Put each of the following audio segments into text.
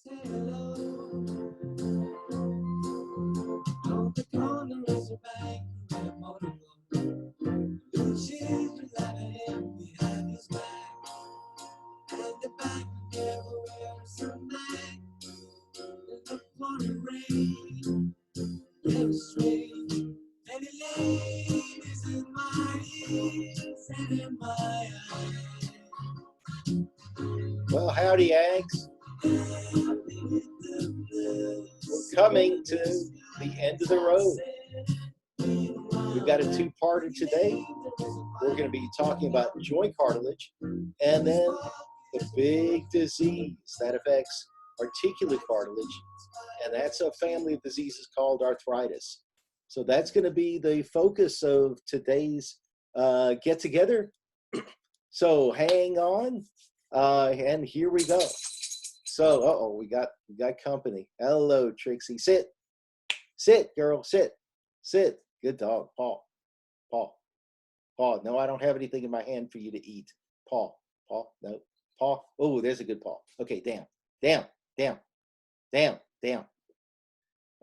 Say hello. On the corner is a bank where a motorboat. Blue cheese was laughing him behind his back. And the bank never wears a Mac. In the pouring rain, it was strange. Many ladies in my ears and in my eyes. Well, howdy, Ags. We're coming to the end of the road. We've got a two-parter today. We're going to be talking about joint cartilage and then the big disease that affects articular cartilage, and that's a family of diseases called arthritis. So that's going to be the focus of today's get-together. So hang on, and here we go. So, we got company. Hello, Trixie. Sit, girl, sit. Good dog, Paul. No, I don't have anything in my hand for you to eat. Paul, no, Paul. Oh, there's a good Paul. Okay, down.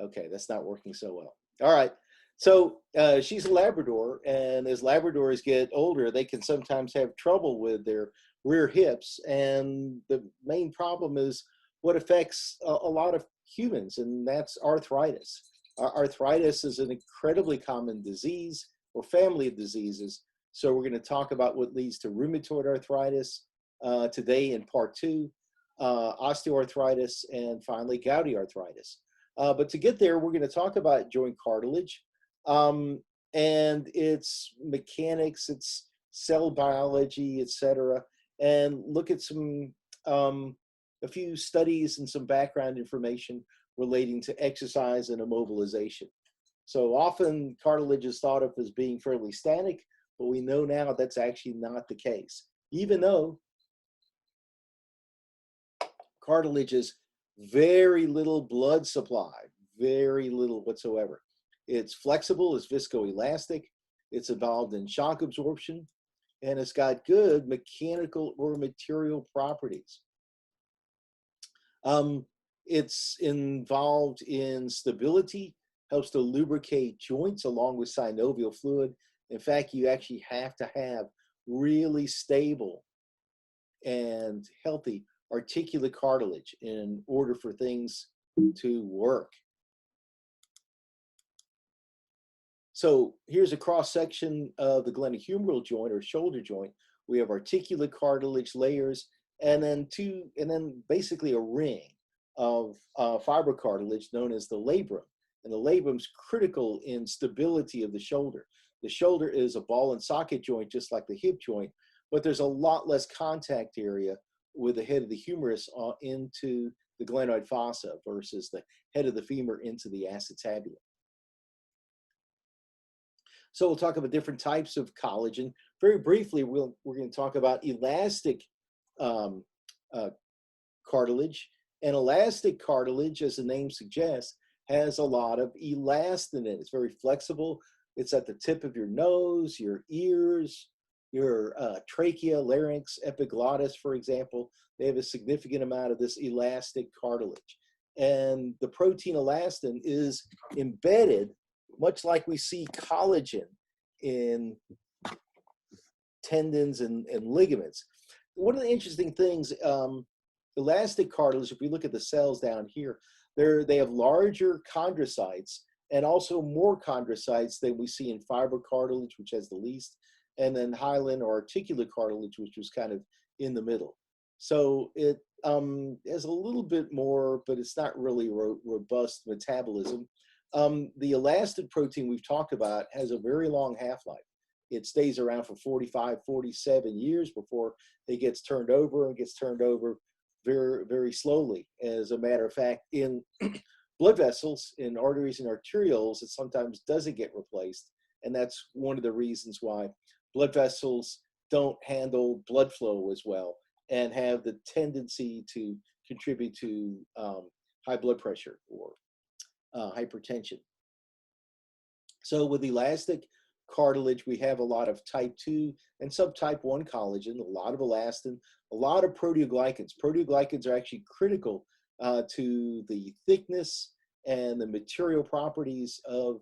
Okay, that's not working so well. All right. So she's a Labrador, and as Labradors get older, they can sometimes have trouble with their rear hips, and the main problem is what affects a lot of humans, and that's arthritis. Arthritis is an incredibly common disease or family of diseases, so we're going to talk about what leads to rheumatoid arthritis today in part 2, osteoarthritis, and finally gouty arthritis. But to get there, we're going to talk about joint cartilage and its mechanics, its cell biology, etc., and look at some a few studies and some background information relating to exercise and immobilization. So often cartilage is thought of as being fairly static, but we know now that's actually not the case. Even though cartilage has very little blood supply, very little whatsoever. It's flexible, it's viscoelastic, it's involved in shock absorption, and it's got good mechanical or material properties. It's involved in stability, helps to lubricate joints along with synovial fluid. In fact, you actually have to have really stable and healthy articular cartilage in order for things to work. So here's a cross-section of the glenohumeral joint or shoulder joint. We have articular cartilage layers, and then basically a ring of fibrocartilage known as the labrum. And the labrum's critical in stability of the shoulder. The shoulder is a ball and socket joint, just like the hip joint, but there's a lot less contact area with the head of the humerus into the glenoid fossa versus the head of the femur into the acetabulum. So we'll talk about different types of collagen. Very briefly, we're going to talk about elastic cartilage. And elastic cartilage, as the name suggests, has a lot of elastin in it. It's very flexible. It's at the tip of your nose, your ears, your trachea, larynx, epiglottis, for example. They have a significant amount of this elastic cartilage. And the protein elastin is embedded, much like we see collagen in tendons and ligaments. One of the interesting things, elastic cartilage, if we look at the cells down here, they have larger chondrocytes and also more chondrocytes than we see in fibrocartilage, which has the least, and then hyaline or articular cartilage, which was kind of in the middle. So it has a little bit more, but it's not really robust metabolism. The elastin protein we've talked about has a very long half-life. It stays around for 45, 47 years before it gets turned over, and gets turned over very, very slowly. As a matter of fact, in blood vessels, in arteries and arterioles, it sometimes doesn't get replaced. And that's one of the reasons why blood vessels don't handle blood flow as well and have the tendency to contribute to high blood pressure or hypertension. So with elastic cartilage, we have a lot of type 2 and subtype 1 collagen, a lot of elastin, a lot of proteoglycans. Proteoglycans are actually critical to the thickness and the material properties of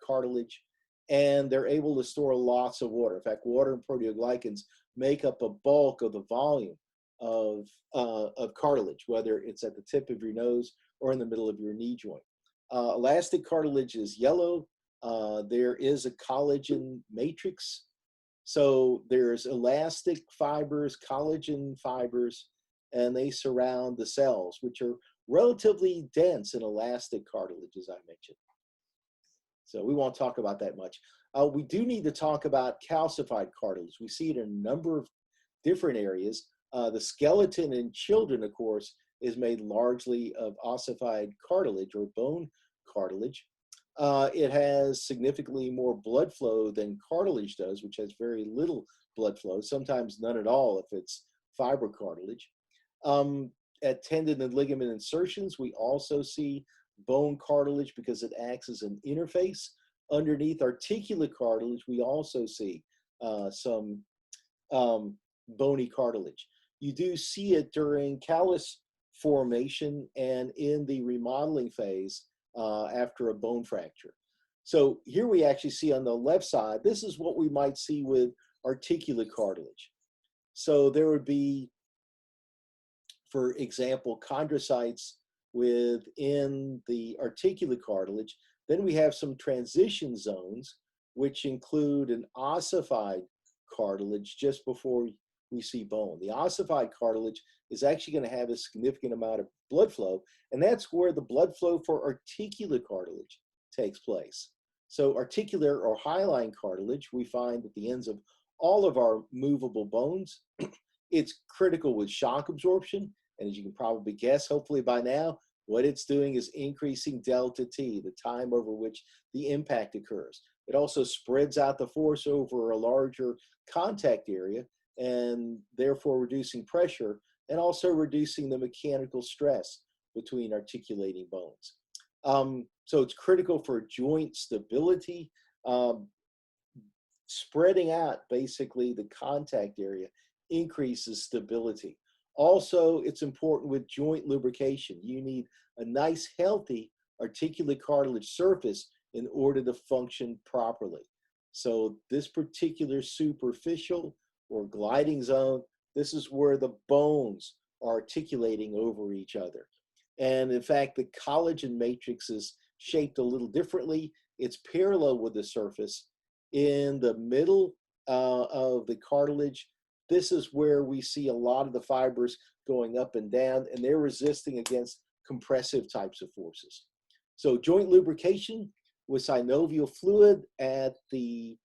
cartilage, and they're able to store lots of water. In fact, water and proteoglycans make up a bulk of the volume of cartilage, whether it's at the tip of your nose or in the middle of your knee joint. Elastic cartilage is yellow. There is a collagen matrix. So there's elastic fibers, collagen fibers, and they surround the cells, which are relatively dense in elastic cartilage, as I mentioned. So we won't talk about that much. We do need to talk about calcified cartilage. We see it in a number of different areas. The skeleton in children, of course, is made largely of ossified cartilage or bone cartilage. It has significantly more blood flow than cartilage does, which has very little blood flow, sometimes none at all if it's fiber cartilage. At tendon and ligament insertions, we also see bone cartilage because it acts as an interface. Underneath articular cartilage, we also see some bony cartilage. You do see it during callus formation and in the remodeling phase after a bone fracture. So here we actually see on the left side, this is what we might see with articular cartilage. So there would be, for example, chondrocytes within the articular cartilage. Then we have some transition zones, which include an ossified cartilage just before we see bone. The ossified cartilage is actually going to have a significant amount of blood flow, and that's where the blood flow for articular cartilage takes place. So articular or hyaline cartilage, we find at the ends of all of our movable bones. It's critical with shock absorption, and as you can probably guess, hopefully by now, what it's doing is increasing delta T, the time over which the impact occurs. It also spreads out the force over a larger contact area, and therefore reducing pressure and also reducing the mechanical stress between articulating bones. So it's critical for joint stability, spreading out basically the contact area increases stability. Also, it's important with joint lubrication. You need a nice, healthy articular cartilage surface in order to function properly. So this particular superficial or gliding zone, this is where the bones are articulating over each other. And in fact, the collagen matrix is shaped a little differently. It's parallel with the surface. In the middle of the cartilage, this is where we see a lot of the fibers going up and down, and they're resisting against compressive types of forces. So joint lubrication with synovial fluid at the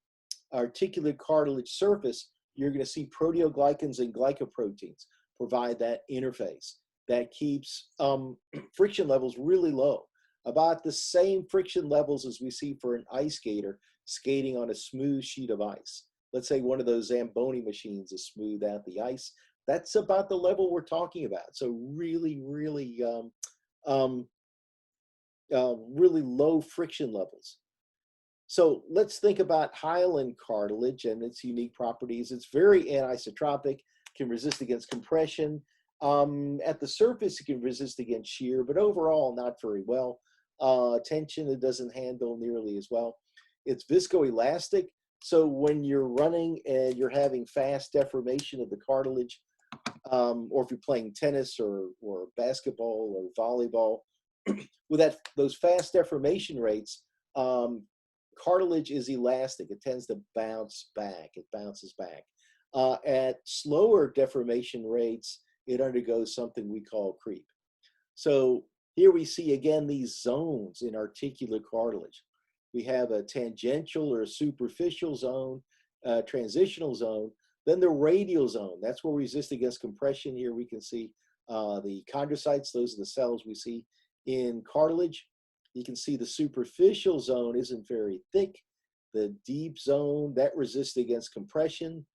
articular cartilage surface, you're going to see proteoglycans and glycoproteins provide that interface that keeps friction levels really low, about the same friction levels as we see for an ice skater skating on a smooth sheet of ice. Let's say one of those Zamboni machines to smooth out the ice. That's about the level we're talking about. So really, really, really low friction levels. So let's think about hyaline cartilage and its unique properties. It's very anisotropic, can resist against compression. At the surface, it can resist against shear, but overall, not very well. Tension, it doesn't handle nearly as well. It's viscoelastic. So when you're running and you're having fast deformation of the cartilage, or if you're playing tennis or basketball or volleyball, with those fast deformation rates, cartilage is elastic. It tends to bounce back. It bounces back. At slower deformation rates, it undergoes something we call creep. So here we see again these zones in articular cartilage. We have a tangential or a superficial zone, transitional zone, then the radial zone. That's where we resist against compression. Here we can see the chondrocytes. Those are the cells we see in cartilage. You can see the superficial zone isn't very thick. The deep zone, that resists against compression.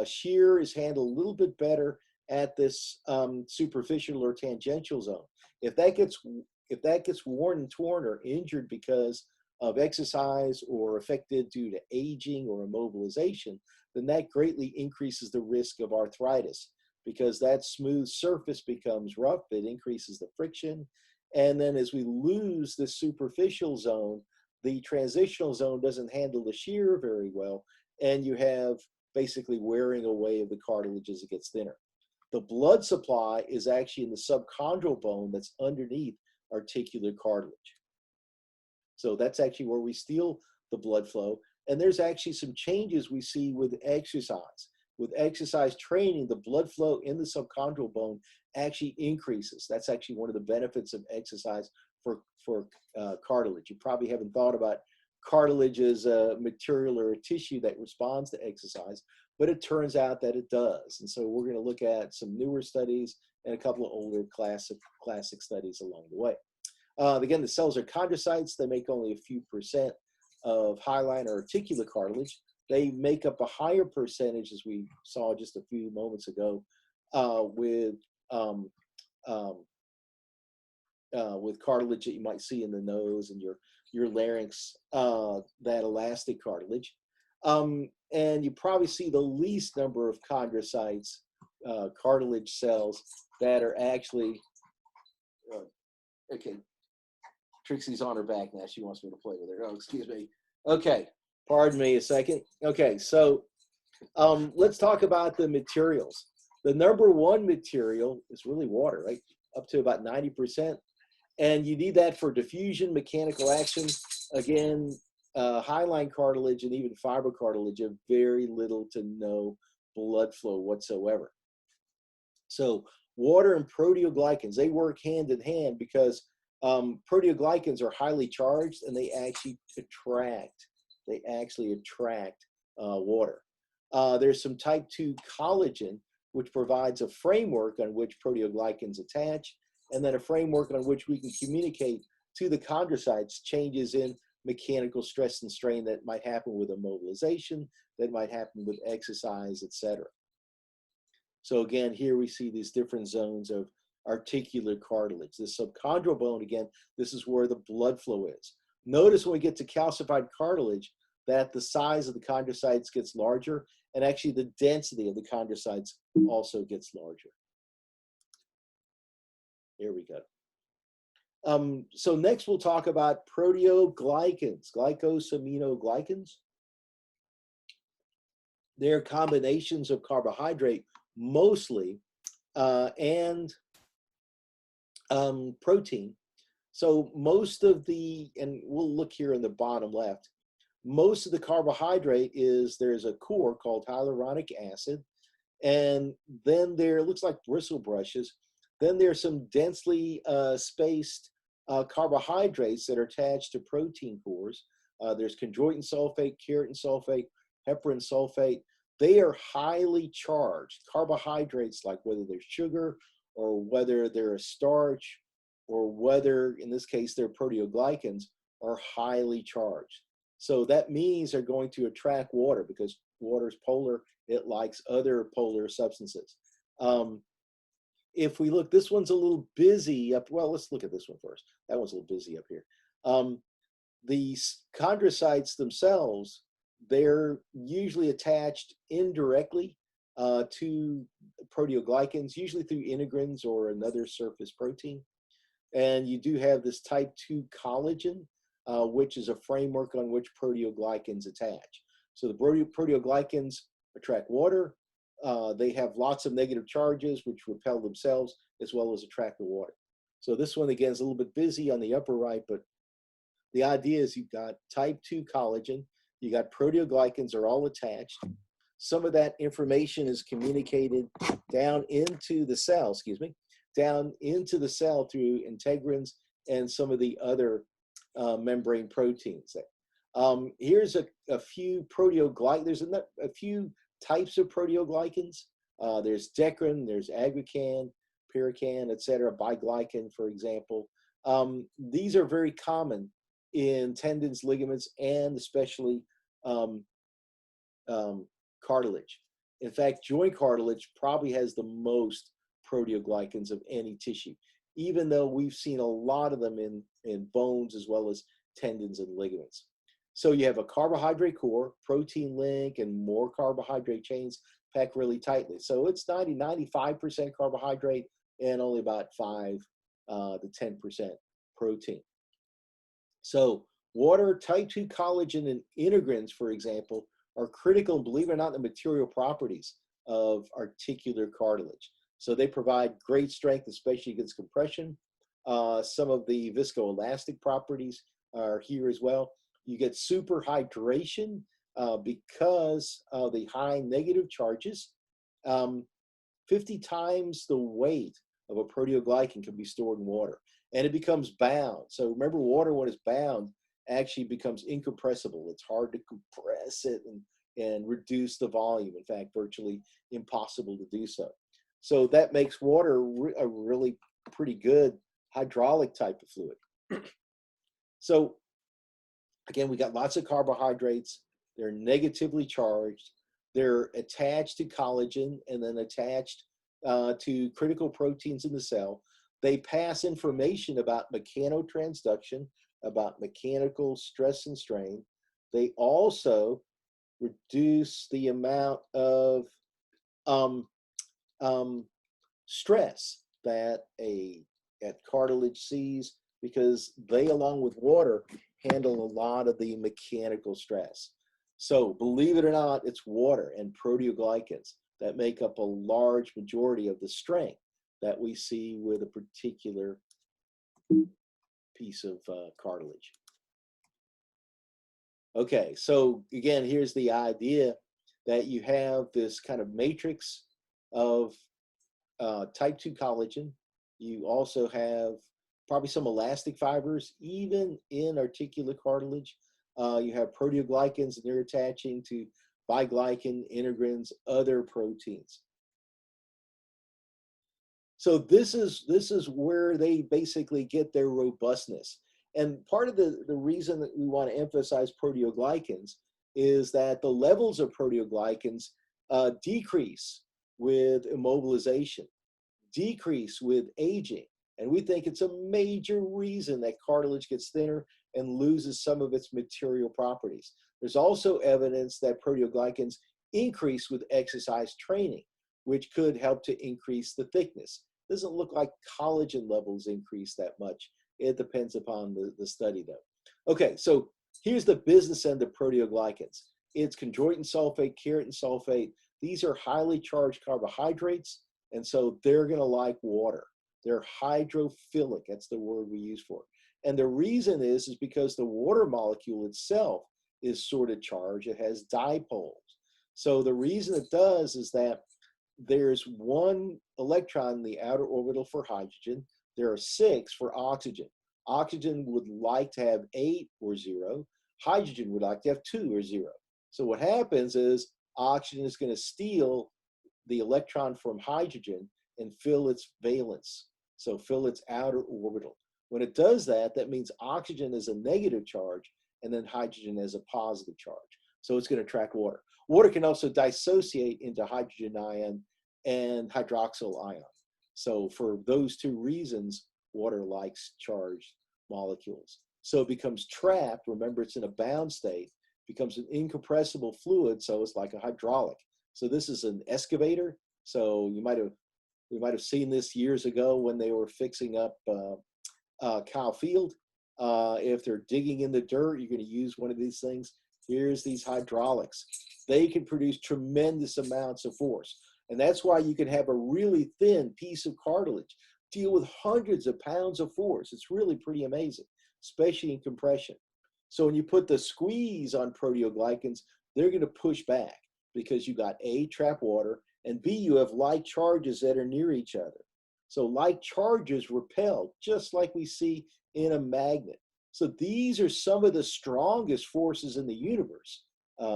Shear is handled a little bit better at this superficial or tangential zone. If that gets worn and torn or injured because of exercise or affected due to aging or immobilization, then that greatly increases the risk of arthritis because that smooth surface becomes rough, it increases the friction. And then as we lose the superficial zone, the transitional zone doesn't handle the shear very well, and you have basically wearing away of the cartilage as it gets thinner. The blood supply is actually in the subchondral bone that's underneath articular cartilage. So that's actually where we steal the blood flow. And there's actually some changes we see with exercise. With exercise training, the blood flow in the subchondral bone actually increases. That's actually one of the benefits of exercise for cartilage. You probably haven't thought about cartilage as a material or a tissue that responds to exercise, but it turns out that it does. And so we're going to look at some newer studies and a couple of older classic studies along the way. Again, the cells are chondrocytes. They make only a few percent of hyaline or articular cartilage. They make up a higher percentage, as we saw just a few moments ago, with cartilage that you might see in the nose and your larynx, that elastic cartilage. And you probably see the least number of chondrocytes, cartilage cells that are actually, okay, Trixie's on her back now. She wants me to play with her. Oh, excuse me. Okay, pardon me a second. Okay, so let's talk about the materials. The number one material is really water, right? Up to about 90%. And you need that for diffusion, mechanical action. Again, hyaline cartilage and even fibrocartilage have very little to no blood flow whatsoever. So water and proteoglycans, they work hand in hand because proteoglycans are highly charged and they actually attract water. There's some type 2 collagen, which provides a framework on which proteoglycans attach, and then a framework on which we can communicate to the chondrocytes changes in mechanical stress and strain that might happen with immobilization, that might happen with exercise, etc. So again, here we see these different zones of articular cartilage. The subchondral bone, again, this is where the blood flow is. Notice when we get to calcified cartilage that the size of the chondrocytes gets larger, and actually the density of the chondrocytes also gets larger. Here we go. So next we'll talk about proteoglycans, glycosaminoglycans. They're combinations of carbohydrate mostly and protein. So most of the, and we'll look here in the bottom left, most of the carbohydrate is, there's a core called hyaluronic acid, and then there, it looks like bristle brushes. Then there's some densely spaced carbohydrates that are attached to protein cores. There's chondroitin sulfate, keratin sulfate, heparin sulfate. They are highly charged. Carbohydrates, like whether they're sugar or whether they're a starch or whether, in this case, they're proteoglycans, are highly charged. So that means they're going to attract water because water is polar. It likes other polar substances. If we look, this one's a little busy up. Well, let's look at this one first. That one's a little busy up here. The chondrocytes themselves, they're usually attached indirectly to proteoglycans, usually through integrins or another surface protein. And you do have this type 2 collagen, which is a framework on which proteoglycans attach. So the proteoglycans attract water. They have lots of negative charges which repel themselves as well as attract the water. So this one again is a little bit busy on the upper right, but the idea is you've got type 2 collagen, you got proteoglycans are all attached. Some of that information is communicated down into the cell, down into the cell through integrins and some of the other membrane proteins. Here's a few proteoglycans. There's a few types of proteoglycans. There's decrin, there's aggrecan, pyrican, etc., biglycan, for example. These are very common in tendons, ligaments, and especially cartilage. In fact, joint cartilage probably has the most proteoglycans of any tissue, even though we've seen a lot of them in bones as well as tendons and ligaments. So you have a carbohydrate core, protein link, and more carbohydrate chains packed really tightly. So it's 95% carbohydrate and only about 5 to 10% protein. So water, type 2 collagen, and integrins, for example, are critical, believe it or not, the material properties of articular cartilage. So they provide great strength, especially against compression. Some of the viscoelastic properties are here as well. You get super hydration because of the high negative charges. 50 times the weight of a proteoglycan can be stored in water, and it becomes bound. So remember, water, when it's bound, actually becomes incompressible. It's hard to compress it and reduce the volume. In fact, virtually impossible to do so. So that makes water a really pretty good hydraulic type of fluid. So again, we got lots of carbohydrates. They're negatively charged. They're attached to collagen and then attached to critical proteins in the cell. They pass information about mechanotransduction, about mechanical stress and strain. They also reduce the amount of stress that a cartilage sees, because they, along with water, handle a lot of the mechanical stress. So believe it or not, it's water and proteoglycans that make up a large majority of the strength that we see with a particular piece of cartilage. Okay, so again, here's the idea that you have this kind of matrix of type 2 collagen. You also have probably some elastic fibers, even in articular cartilage. You have proteoglycans, and they're attaching to biglycan, integrins, other proteins. So this is where they basically get their robustness. And part of the reason that we want to emphasize proteoglycans is that the levels of proteoglycans decrease with immobilization, decrease with aging. And we think it's a major reason that cartilage gets thinner and loses some of its material properties. There's also evidence that proteoglycans increase with exercise training, which could help to increase the thickness. Doesn't look like collagen levels increase that much. It depends upon the study, though. Okay, so here's the business end of proteoglycans. It's chondroitin sulfate, keratin sulfate. These are highly charged carbohydrates, and so they're going to like water. They're hydrophilic. That's the word we use for it. And the reason is because the water molecule itself is sort of charged. It has dipoles. So the reason it does is that there's one electron in the outer orbital for hydrogen. There are 6 for oxygen. Oxygen would like to have 8 or 0. Hydrogen would like to have 2 or 0. So what happens is oxygen is going to steal the electron from hydrogen and fill its valence, so fill its outer orbital. When it does that, that means oxygen is a negative charge and then hydrogen is a positive charge. So it's going to attract water. Water can also dissociate into hydrogen ion and hydroxyl ion. So for those 2 reasons, water likes charged molecules. So it becomes trapped. Remember, it's in a bound state, becomes an incompressible fluid, so it's like a hydraulic. So this is an excavator. So we might have seen this years ago when they were fixing up Cow Field. If they're digging in the dirt, you're going to use one of these things. Here's these hydraulics. They can produce tremendous amounts of force. And that's why you can have a really thin piece of cartilage deal with hundreds of pounds of force. It's really pretty amazing, especially in compression. So when you put the squeeze on proteoglycans, they're going to push back because you got A, trap water, and B, you have like charges that are near each other. So like charges repel, just like we see in a magnet. So these are some of the strongest forces in the universe.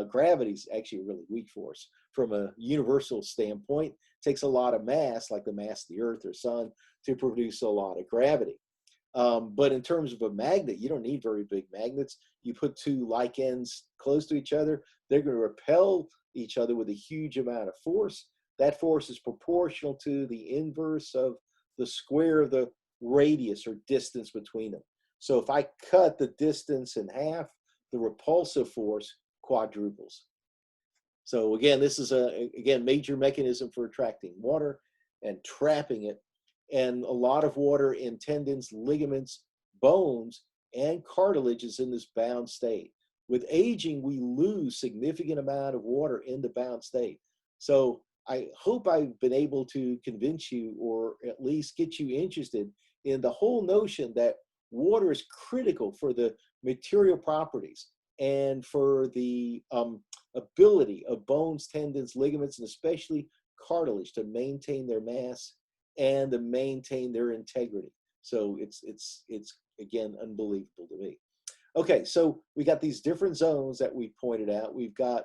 Gravity is actually a really weak force from a universal standpoint. It takes a lot of mass, like the mass of the Earth or Sun, to produce a lot of gravity. But in terms of a magnet, you don't need very big magnets. You put 2 like ends close to each other, they're going to repel each other with a huge amount of force. That force is proportional to the inverse of the square of the radius or distance between them. So if I cut the distance in half, the repulsive force quadruples. So again, this is a major mechanism for attracting water and trapping it. And a lot of water in tendons, ligaments, bones, and cartilage is in this bound state. With aging, we lose significant amount of water in the bound state. So I hope I've been able to convince you, or at least get you interested in the whole notion that water is critical for the material properties and for the ability of bones, tendons, ligaments, and especially cartilage to maintain their mass and to maintain their integrity. So it's again unbelievable to me. Okay, so we got these different zones that we pointed out. We've got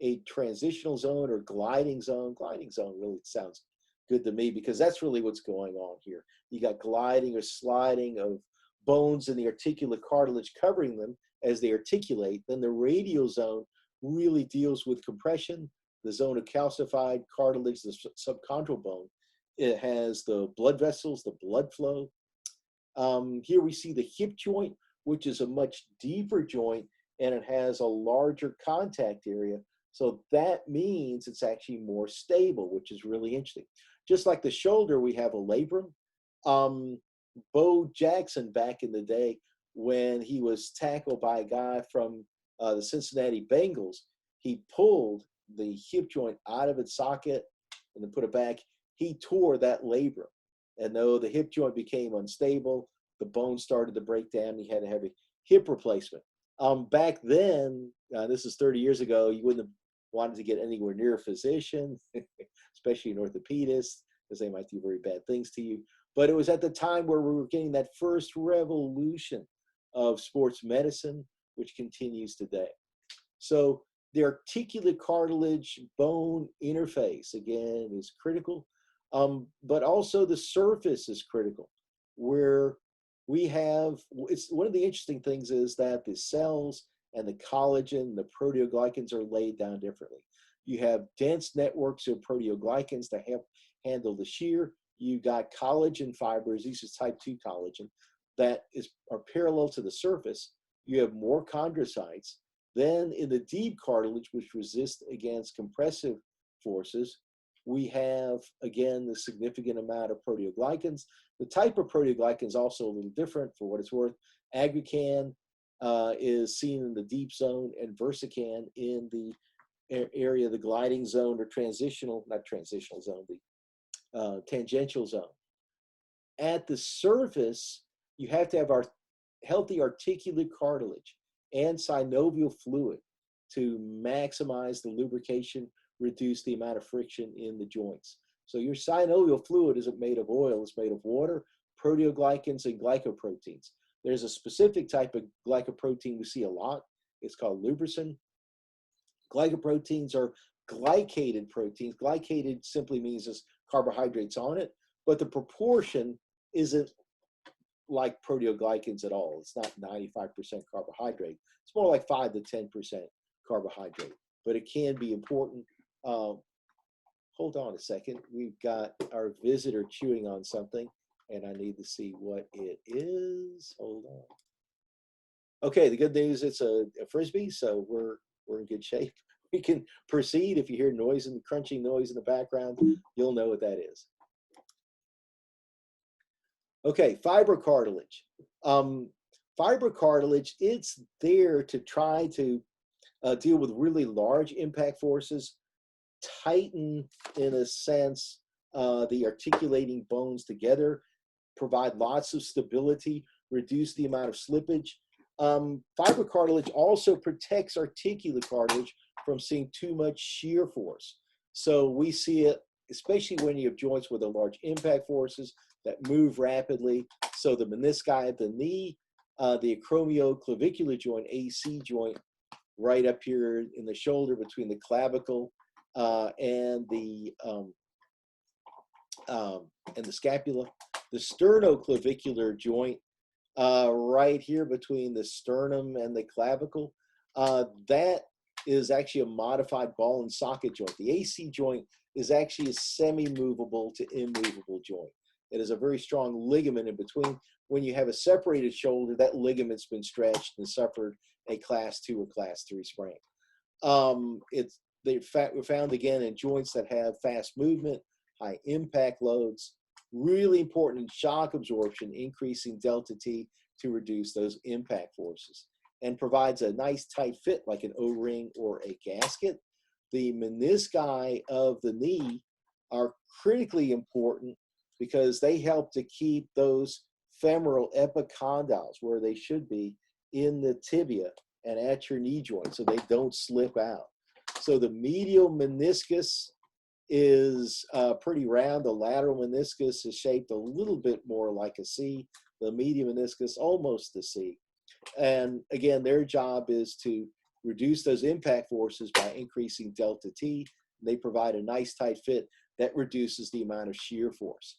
a transitional zone or gliding zone. Gliding zone really sounds good to me because that's really what's going on here. You got gliding or sliding of bones in the articular cartilage covering them as they articulate. Then the radial zone really deals with compression. The zone of calcified cartilage, the subchondral bone, it has the blood vessels, the blood flow. Here we see the hip joint, which is a much deeper joint, and it has a larger contact area. So that means it's actually more stable, which is really interesting. Just like the shoulder, we have a labrum. Bo Jackson, back in the day, when he was tackled by a guy from the Cincinnati Bengals, he pulled the hip joint out of its socket and then put it back. He tore that labrum. And though the hip joint became unstable, the bone started to break down. He had to have a hip replacement. Back then, this is 30 years ago, you wouldn't have wanted to get anywhere near a physician, especially an orthopedist, because they might do very bad things to you. But it was at the time where we were getting that first revolution of sports medicine, which continues today. So the articular cartilage bone interface, again, is critical, but also the surface is critical, where we have, it's one of the interesting things is that the cells and the collagen, the proteoglycans are laid down differently. You have dense networks of proteoglycans to handle the shear. You got collagen fibers, these are type 2 collagen, that are parallel to the surface. You have more chondrocytes. Then in the deep cartilage, which resists against compressive forces, we have, again, the significant amount of proteoglycans. The type of proteoglycan is also a little different for what it's worth. Aggrecan is seen in the deep zone, and Versican in the area of the gliding zone or transitional, not transitional zone, the tangential zone. At the surface, you have to have our healthy articular cartilage and synovial fluid to maximize the lubrication, reduce the amount of friction in the joints. So your synovial fluid isn't made of oil, it's made of water, proteoglycans, and glycoproteins. There's a specific type of glycoprotein we see a lot. It's called lubricin. Glycoproteins are glycated proteins. Glycated simply means there's carbohydrates on it, but the proportion isn't like proteoglycans at all. It's not 95% carbohydrate. It's more like 5 to 10% carbohydrate, but it can be important. Hold on a second. We've got our visitor chewing on something, and I need to see what it is. Hold on. Okay, the good news, it's a Frisbee, so we're in good shape. We can proceed. If you hear noise and crunching noise in the background, you'll know what that is. Okay, fibrocartilage. Fibrocartilage, it's there to try to deal with really large impact forces, tighten, in a sense, the articulating bones together, provide lots of stability, reduce the amount of slippage. Fibrocartilage also protects articular cartilage from seeing too much shear force. So we see it, especially when you have joints with a large impact forces that move rapidly. So the menisci at the knee, the acromioclavicular joint, AC joint, right up here in the shoulder between the clavicle and the scapula. The sternoclavicular joint, right here between the sternum and the clavicle, that is actually a modified ball and socket joint. The AC joint is actually a semi-movable to immovable joint. It is a very strong ligament in between. when you have a separated shoulder, that ligament's been stretched and suffered a class 2 or class 3 sprain. We're found again in joints that have fast movement, high impact loads, really important shock absorption, increasing delta T to reduce those impact forces, and provides a nice tight fit like an O-ring or a gasket. The menisci of the knee are critically important because they help to keep those femoral epicondyles where they should be in the tibia and at your knee joint so they don't slip out. So the medial meniscus is pretty round. The lateral meniscus is shaped a little bit more like a C. The medial meniscus almost a C. And again, their job is to reduce those impact forces by increasing delta T. They provide a nice tight fit that reduces the amount of shear force.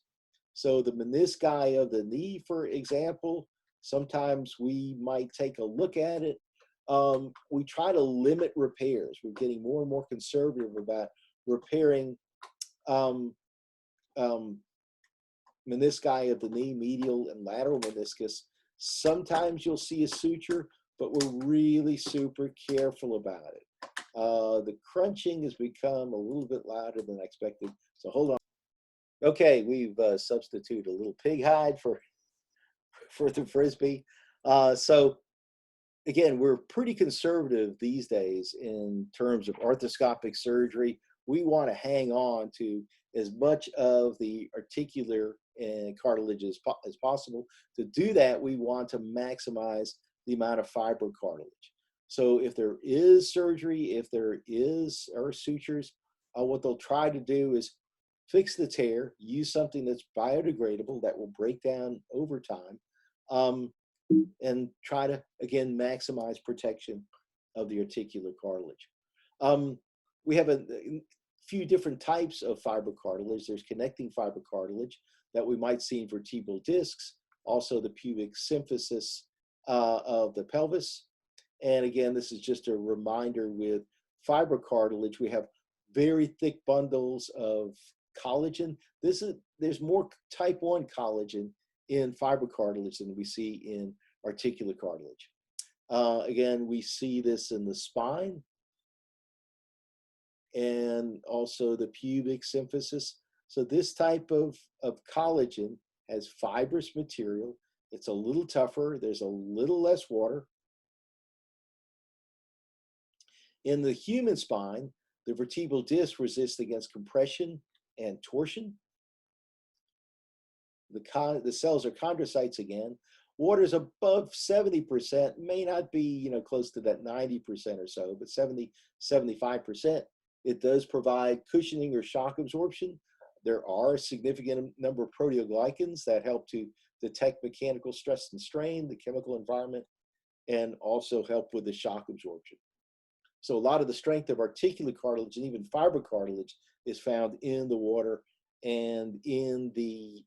So the menisci of the knee, for example, sometimes we might take a look at it. We try to limit repairs. We're getting more and more conservative about repairing menisci of the knee, medial and lateral meniscus. Sometimes you'll see a suture, but we're really super careful about it. The crunching has become a little bit louder than expected, so hold on. Okay, we've substituted a little pig hide for the Frisbee. So again, we're pretty conservative these days in terms of arthroscopic surgery. We want to hang on to as much of the articular and cartilage as possible. To do that, we want to maximize the amount of fibrocartilage. So if there is surgery, if there are sutures, what they'll try to do is fix the tear, use something that's biodegradable that will break down over time, and try to, again, maximize protection of the articular cartilage. We have a few different types of fibrocartilage. There's connecting fibrocartilage that we might see in vertebral discs, also the pubic symphysis of the pelvis. And again, this is just a reminder with fibrocartilage, we have very thick bundles of collagen. There's more type 1 collagen in fibrocartilage than we see in articular cartilage. Again, we see this in the spine and also the pubic symphysis. So this type of collagen has fibrous material. It's a little tougher. There's a little less water. In the human spine, the vertebral disc resists against compression and torsion. The cells are chondrocytes again. Water is above 70%, may not be close to that 90% or so, but 70, 75%. It does provide cushioning or shock absorption. There are a significant number of proteoglycans that help to detect mechanical stress and strain, the chemical environment, and also help with the shock absorption. So a lot of the strength of articular cartilage and even fibrocartilage is found in the water and in the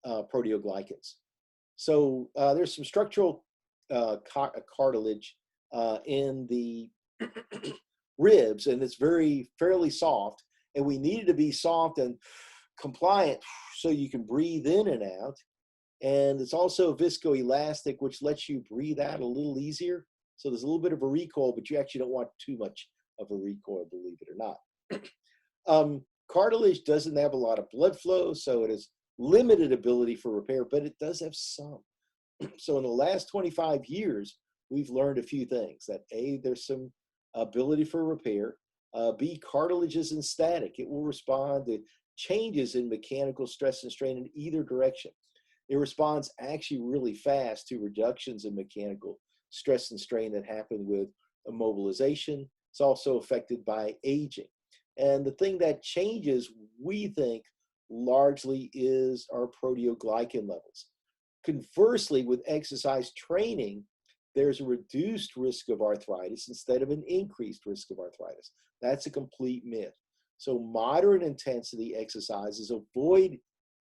proteoglycans. So there's some structural cartilage in the ribs, and it's fairly soft, and we need it to be soft and compliant so you can breathe in and out. And it's also viscoelastic, which lets you breathe out a little easier. So there's a little bit of a recoil, but you actually don't want too much of a recoil, believe it or not. Cartilage doesn't have a lot of blood flow, so it has limited ability for repair, but it does have some. So in the last 25 years, we've learned a few things. That A, there's some ability for repair. B, cartilage isn't static. It will respond to changes in mechanical stress and strain in either direction. It responds actually really fast to reductions in mechanical stress and strain that happen with immobilization. It's also affected by aging. And the thing that changes, we think, largely is our proteoglycan levels. Conversely, with exercise training, there's a reduced risk of arthritis instead of an increased risk of arthritis. That's a complete myth. So moderate intensity exercises avoid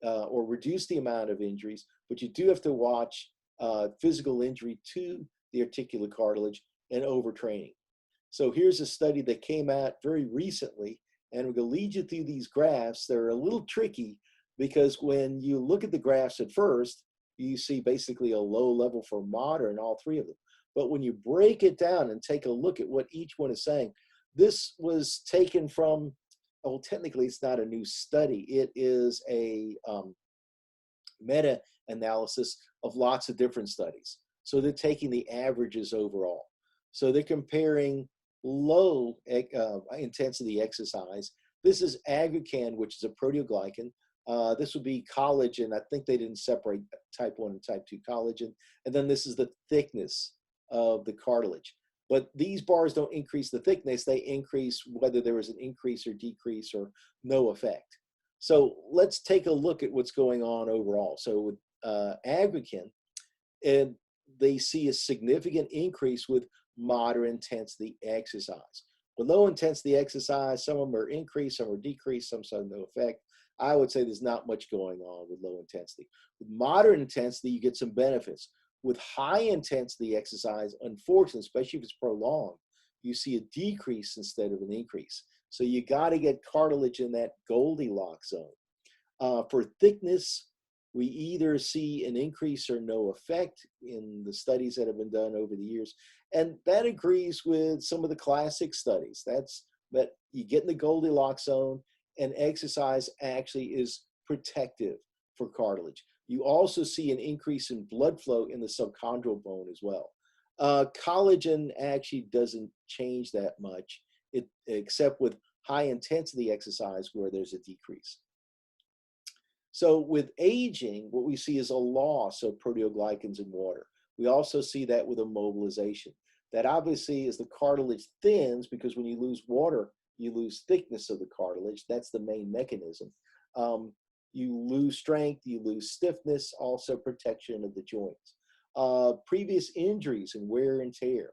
or reduce the amount of injuries, but you do have to watch physical injury to the articular cartilage and overtraining. So here's a study that came out very recently, and we're going to lead you through these graphs. They're a little tricky because when you look at the graphs at first, you see basically a low level for moderate in all three of them. But when you break it down and take a look at what each one is saying, this was taken from, well, technically it's not a new study. It is a meta-analysis of lots of different studies. So they're taking the averages overall. So they're comparing low intensity exercise. This is aggrecan, which is a proteoglycan. This would be collagen. I think they didn't separate type 1 and type 2 collagen. And then this is the thickness of the cartilage. But these bars don't increase the thickness. They increase whether there is an increase or decrease or no effect. So let's take a look at what's going on overall. So with aggrecan, and they see a significant increase with moderate intensity exercise. With low intensity exercise, some of them are increased, some are decreased, some have no effect. I would say there's not much going on with low intensity. With moderate intensity, you get some benefits. With high intensity exercise, unfortunately, especially if it's prolonged, you see a decrease instead of an increase. So you got to get cartilage in that Goldilocks zone. For thickness, we either see an increase or no effect in the studies that have been done over the years. And that agrees with some of the classic studies. That's that you get in the Goldilocks zone, and exercise actually is protective for cartilage. You also see an increase in blood flow in the subchondral bone as well. Collagen actually doesn't change that much, except with high intensity exercise where there's a decrease. So with aging, what we see is a loss of proteoglycans in water. We also see that with immobilization. That obviously as the cartilage thins, because when you lose water, you lose thickness of the cartilage. That's the main mechanism. You lose strength, you lose stiffness, also protection of the joints. Previous injuries and wear and tear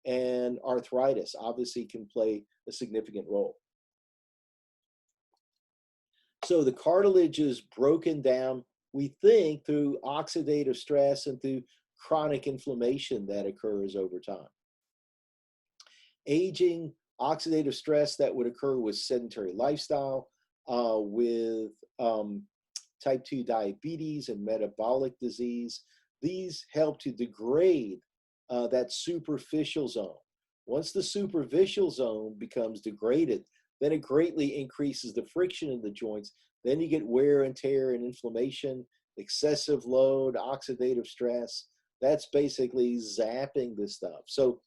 and arthritis obviously can play a significant role. So the cartilage is broken down, we think, through oxidative stress and through chronic inflammation that occurs over time. Aging, oxidative stress that would occur with sedentary lifestyle, with type 2 diabetes and metabolic disease. These help to degrade that superficial zone. Once the superficial zone becomes degraded, then it greatly increases the friction in the joints. Then you get wear and tear and inflammation, excessive load, oxidative stress. That's basically zapping this stuff. So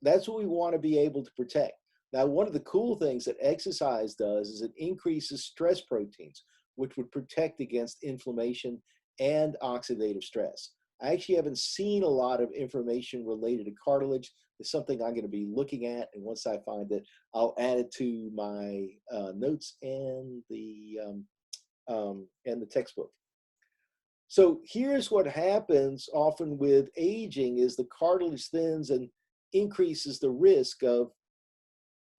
that's what we want to be able to protect. Now, one of the cool things that exercise does is it increases stress proteins, which would protect against inflammation and oxidative stress. I actually haven't seen a lot of information related to cartilage. It's something I'm going to be looking at, and once I find it, I'll add it to my notes and the textbook. So here's what happens often with aging is the cartilage thins and increases the risk of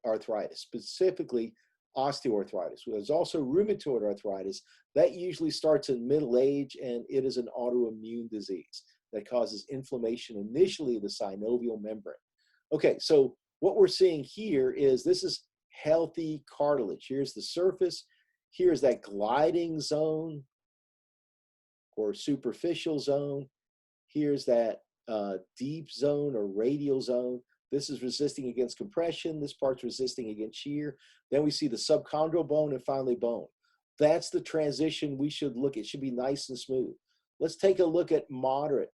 arthritis, specifically osteoarthritis. There's also rheumatoid arthritis. That usually starts in middle age, and it is an autoimmune disease that causes inflammation initially of the synovial membrane. Okay, so what we're seeing here is this is healthy cartilage. Here's the surface. Here's that gliding zone or superficial zone. Here's that deep zone or radial zone. This is resisting against compression. This part's resisting against shear. Then we see the subchondral bone and finally bone. That's the transition we should look at. It should be nice and smooth. Let's take a look at moderate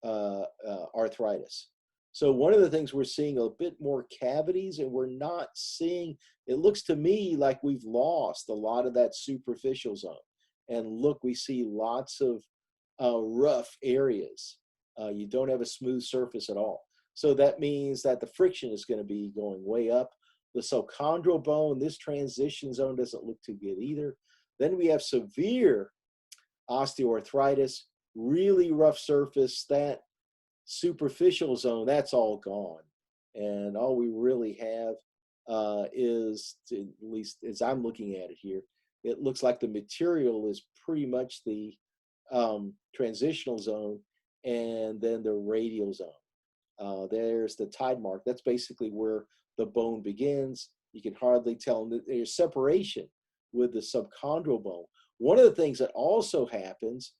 arthritis. So one of the things we're seeing a bit more cavities, and we're not seeing, it looks to me like we've lost a lot of that superficial zone. And look, we see lots of rough areas. You don't have a smooth surface at all. So that means that the friction is going to be going way up. The subchondral bone, this transition zone doesn't look too good either. Then we have severe osteoarthritis, really rough surface. That superficial zone, that's all gone. And all we really have is, at least as I'm looking at it here, it looks like the material is pretty much the transitional zone and then the radial zone. There's the tide mark. That's basically where the bone begins. You can hardly tell. There's separation with the subchondral bone. One of the things that also happens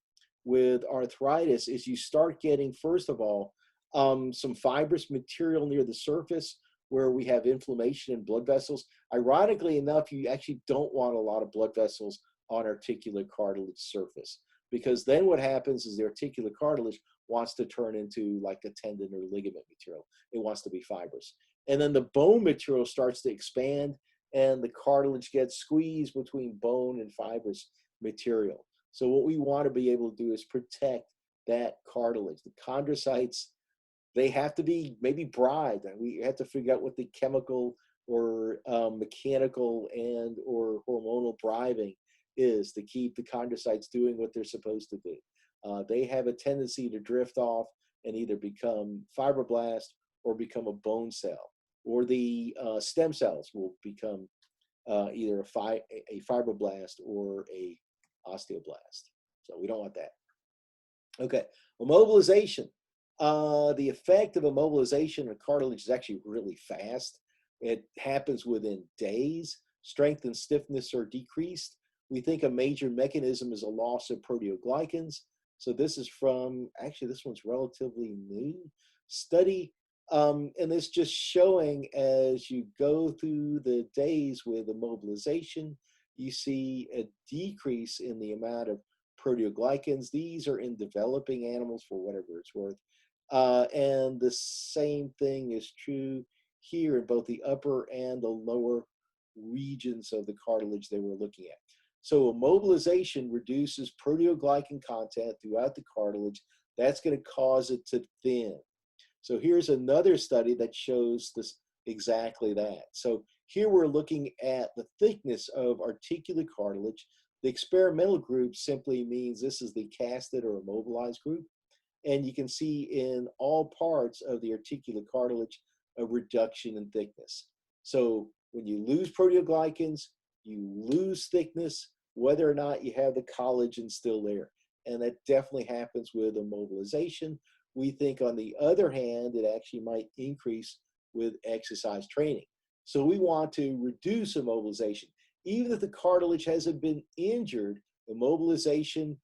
with arthritis is you start getting, first of all, some fibrous material near the surface where we have inflammation in blood vessels. Ironically enough, you actually don't want a lot of blood vessels on articular cartilage surface, because then what happens is the articular cartilage wants to turn into like a tendon or ligament material. It wants to be fibrous. And then the bone material starts to expand and the cartilage gets squeezed between bone and fibrous material. So what we want to be able to do is protect that cartilage. The chondrocytes, they have to be maybe bribed. We have to figure out what the chemical or mechanical and or hormonal bribing is to keep the chondrocytes doing what they're supposed to do. They have a tendency to drift off and either become fibroblast or become a bone cell, or the stem cells will become either a fibroblast or a osteoblast. So we don't want that. Okay, immobilization. The effect of immobilization of cartilage is actually really fast. It happens within days. Strength and stiffness are decreased. We think a major mechanism is a loss of proteoglycans. So this is from, actually this one's relatively new study. And it's just showing as you go through the days with immobilization, you see a decrease in the amount of proteoglycans. These are in developing animals for whatever it's worth. And the same thing is true here in both the upper and the lower regions of the cartilage they were looking at. So immobilization reduces proteoglycan content throughout the cartilage. That's going to cause it to thin. So here's another study that shows this exactly that. So here we're looking at the thickness of articular cartilage. The experimental group simply means this is the casted or immobilized group. And you can see in all parts of the articular cartilage a reduction in thickness. So when you lose proteoglycans, you lose thickness, whether or not you have the collagen still there. And that definitely happens with immobilization. We think, on the other hand, it actually might increase with exercise training. So we want to reduce immobilization. Even if the cartilage hasn't been injured, immobilization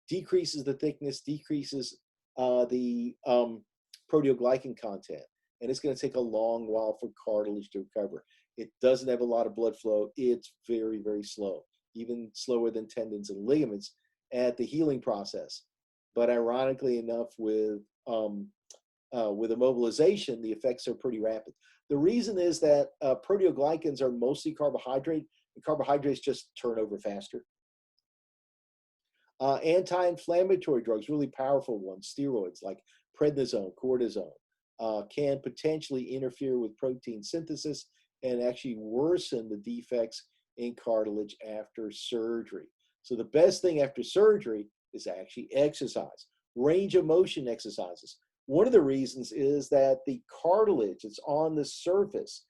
decreases the thickness, decreases the proteoglycan content. And it's going to take a long while for cartilage to recover. It doesn't have a lot of blood flow. It's very, very slow, even slower than tendons and ligaments at the healing process. But ironically enough, with immobilization, the effects are pretty rapid. The reason is that proteoglycans are mostly carbohydrate, and carbohydrates just turn over faster. Anti-inflammatory drugs, really powerful ones, steroids like prednisone, cortisone, can potentially interfere with protein synthesis and actually worsen the defects in cartilage after surgery. So the best thing after surgery is actually exercise, range of motion exercises. One of the reasons is that the cartilage that's on the surface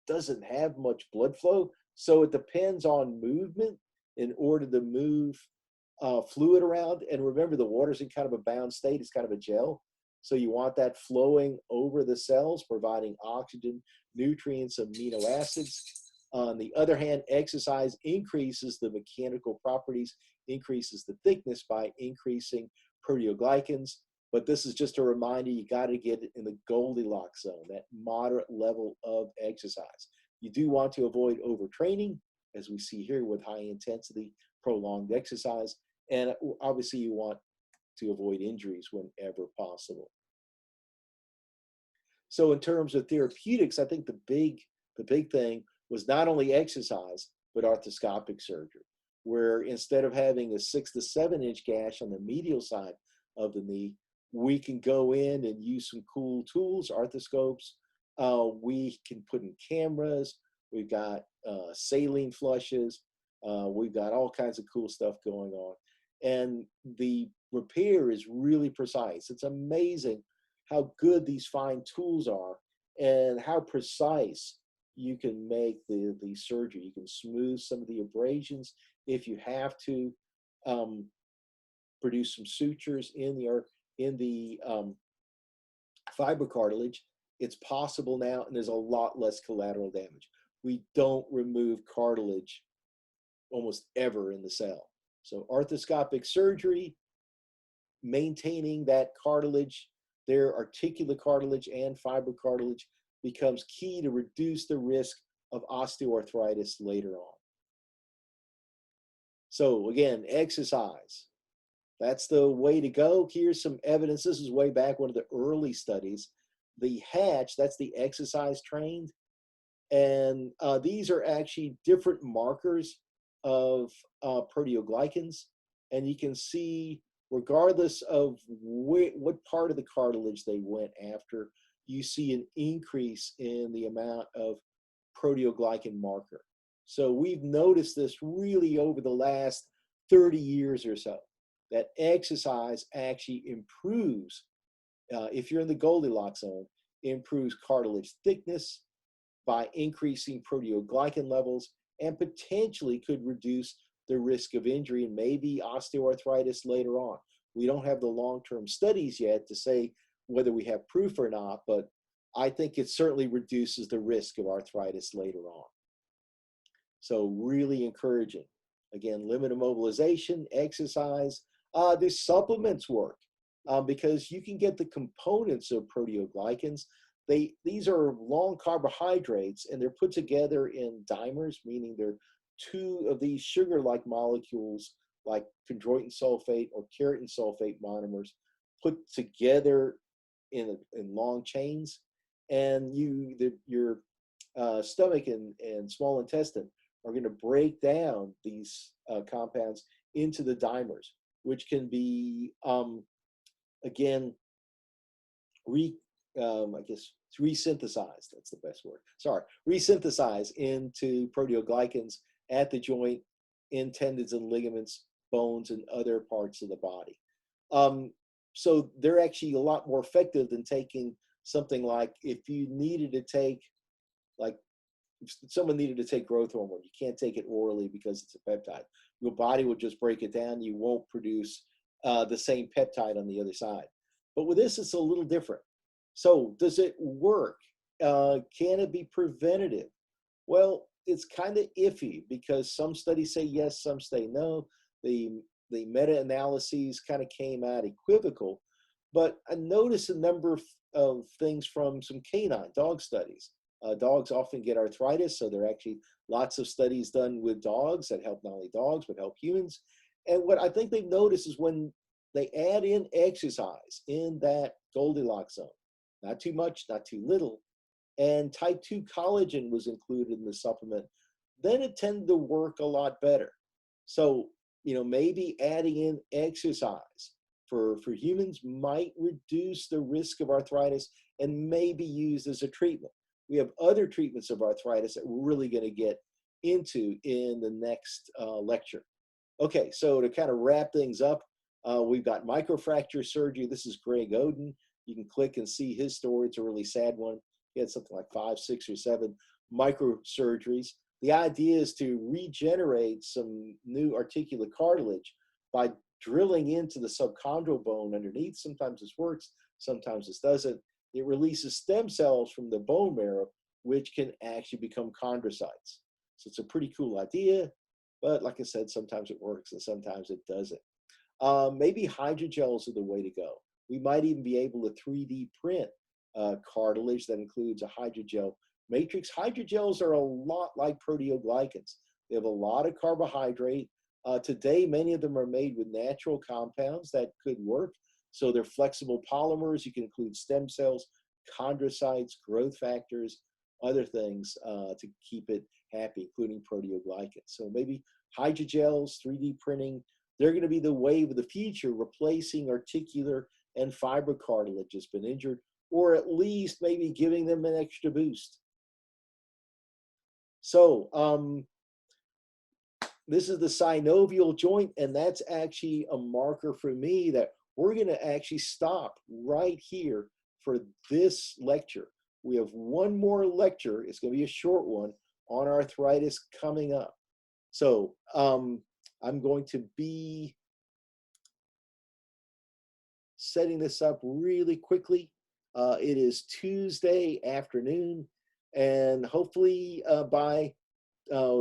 doesn't have much blood flow, so it depends on movement in order to move fluid around. And remember, the water's in kind of a bound state. It's kind of a gel. So you want that flowing over the cells, providing oxygen, nutrients, amino acids. On the other hand, exercise increases the mechanical properties, increases the thickness by increasing proteoglycans. But this is just a reminder, you got to get it in the Goldilocks zone, that moderate level of exercise. You do want to avoid overtraining, as we see here with high intensity, prolonged exercise. And obviously you want to avoid injuries whenever possible. So in terms of therapeutics, I think the big thing was not only exercise, but arthroscopic surgery, where instead of having a 6 to 7 inch gash on the medial side of the knee, we can go in and use some cool tools, arthroscopes. We can put in cameras. We've got saline flushes. We've got all kinds of cool stuff going on. And the repair is really precise. It's amazing how good these fine tools are and how precise you can make the surgery. You can smooth some of the abrasions if you have to, produce some sutures in the fibrocartilage. It's possible now, and there's a lot less collateral damage. We don't remove cartilage almost ever in the cell. So arthroscopic surgery maintaining that cartilage, their articular cartilage and fiber cartilage, becomes key to reduce the risk of osteoarthritis later on. So again, exercise. That's the way to go. Here's some evidence. This is way back, one of the early studies. The hatch, that's the exercise trained. And these are actually different markers of proteoglycans. And you can see, regardless of what part of the cartilage they went after, you see an increase in the amount of proteoglycan marker. So we've noticed this really over the last 30 years or so, that exercise actually improves, if you're in the Goldilocks zone, improves cartilage thickness by increasing proteoglycan levels, and potentially could reduce the risk of injury and maybe osteoarthritis later on. We don't have the long-term studies yet to say whether we have proof or not, but I think it certainly reduces the risk of arthritis later on. So really encouraging. Again, limited mobilization, exercise. The supplements work because you can get the components of proteoglycans. These are long carbohydrates, and they're put together in dimers, meaning they're two of these sugar-like molecules like chondroitin sulfate or keratan sulfate monomers put together in long chains. And your stomach and small intestine are going to break down these compounds into the dimers, which can be, again, resynthesized. That's the best word. Sorry, resynthesized into proteoglycans at the joint, in tendons and ligaments, bones, and other parts of the body. So they're actually a lot more effective than taking something like, if you needed to take, like, if someone needed to take growth hormone, you can't take it orally because it's a peptide. Your body will just break it down. You won't produce the same peptide on the other side. But with this, it's a little different. So does it work? Can it be preventative? Well, it's kind of iffy because some studies say yes, some say no. The meta-analyses kind of came out equivocal. But I noticed a number of things from some canine dog studies. Dogs often get arthritis, so there are actually lots of studies done with dogs that help not only dogs, but help humans. And what I think they've noticed is when they add in exercise in that Goldilocks zone, not too much, not too little, and type 2 collagen was included in the supplement, then it tended to work a lot better. So, maybe adding in exercise for humans might reduce the risk of arthritis and may be used as a treatment. We have other treatments of arthritis that we're really going to get into in the next lecture. Okay, so to kind of wrap things up, we've got microfracture surgery. This is Greg Oden. You can click and see his story. It's a really sad one. He had something like 5, 6, or 7 microsurgeries. The idea is to regenerate some new articular cartilage by drilling into the subchondral bone underneath. Sometimes this works, sometimes this doesn't. It releases stem cells from the bone marrow, which can actually become chondrocytes. So it's a pretty cool idea, but like I said, sometimes it works and sometimes it doesn't. Maybe hydrogels are the way to go. We might even be able to 3D print cartilage that includes a hydrogel matrix. Hydrogels are a lot like proteoglycans. They have a lot of carbohydrate. Today, many of them are made with natural compounds that could work. So they're flexible polymers. You can include stem cells, chondrocytes, growth factors, other things to keep it happy, including proteoglycans. So maybe hydrogels, 3D printing, they're going to be the wave of the future, replacing articular and fiber cartilage that's been injured, or at least maybe giving them an extra boost. So this is the synovial joint, and that's actually a marker for me that we're going to actually stop right here for this lecture. We have one more lecture. It's going to be a short one on arthritis coming up. So I'm going to be setting this up really quickly. It is Tuesday afternoon, and hopefully by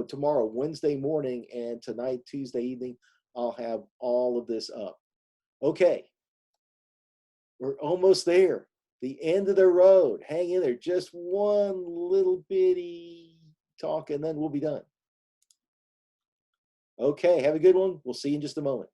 tomorrow, Wednesday morning, and tonight, Tuesday evening, I'll have all of this up. Okay, We're almost there. The end of the road. Hang in there. Just one little bitty talk, and then we'll be done. Okay, have a good one. We'll see you in just a moment.